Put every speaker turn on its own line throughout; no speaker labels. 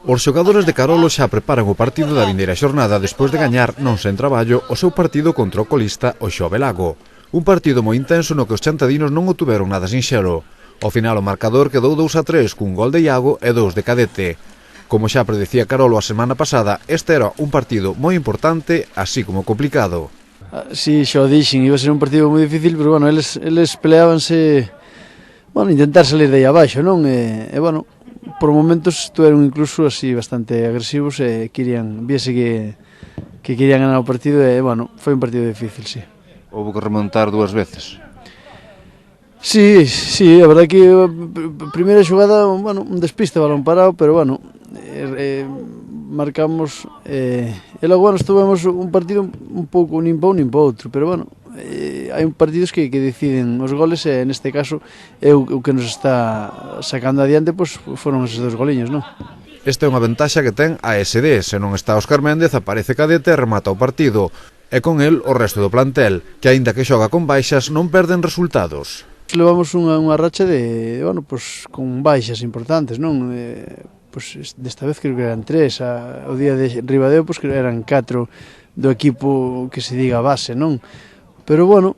Os xogadores de Carolo xa preparan o partido da vindeira xornada despois de gañar non sen traballo o seu partido contra o colista o Xovelago. Un partido moi intenso no que os chantadinos non o tuveron nada sinxelo. Ao final o marcador quedou 2-3 cun gol de Iago e 2 de Cadete. Como xa predicía Carolo a semana pasada, este era un partido moi importante, así como complicado.
Si, xa o dixen, iba a ser un partido moi difícil, pero bueno, eles peleábanse, bueno, intentar salir de aí abaixo, non? E bueno, por momentos estuveron incluso así bastante agresivos e viese que querían ganar o partido e, bueno, foi un partido difícil, sí.
Houve que remontar 2 veces.
Sí, a verdade que a primeira xogada, bueno, un despiste, balón parado, pero bueno, marcamos e logo, bueno, estuvemos un partido un pouco nin pa un nin pa outro, pero bueno, hai partidos que deciden os goles e neste caso o que nos está sacando adiante pois foron esos 2 goliños, non?
Esta é unha ventaxa que ten a SD, se non está Óscar Méndez aparece Cadete e remata o partido, e con el o resto do plantel, que aínda que xoga con baixas non perden resultados.
Levamos unha racha de, bueno, pois con baixas importantes, non? Pois desta vez creo que eran 3, o día de Ribadeo pois que eran 4 do equipo que se diga base, non? Pero bueno,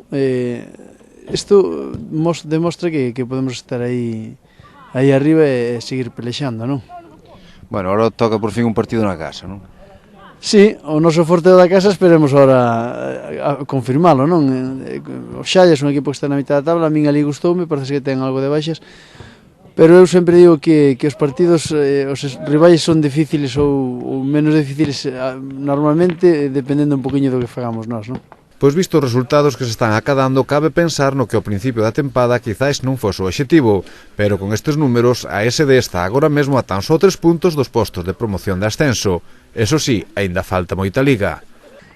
isto demostra que podemos estar aí arriba e seguir pelexando, non?
Bueno, agora toca por fin un partido na casa, non?
Sí, o noso forte da casa esperemos agora a confirmalo, non? O Xallas é un equipo que está na mitad da tabla, a min ali gustoume, parece que ten algo de baixas, pero eu sempre digo que os partidos, os rivais son difíciles ou menos difíciles normalmente, dependendo un poquinho do que fagamos nós, non?
Pois visto os resultados que se están acadando, cabe pensar no que ao principio da tempada quizás non fose o obxectivo, pero con estes números a SD está agora mesmo a tan só 3 puntos dos postos de promoción de ascenso. Eso sí, aínda falta moita liga.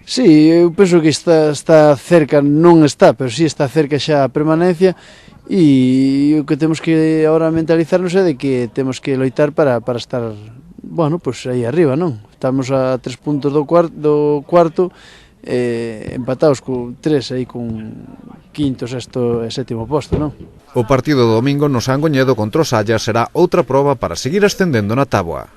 Sí, eu penso que está cerca, non está, pero sí está cerca xa a permanencia e o que temos que agora mentalizarnos é de que temos que loitar para estar, bueno, pois aí arriba, non? Estamos a 3 puntos do cuarto, empatados con 3 aí con quinto, sexto e sétimo posto, non?
O partido do domingo no Sangoñedo contra o Xallas será outra proba para seguir ascendendo na táboa.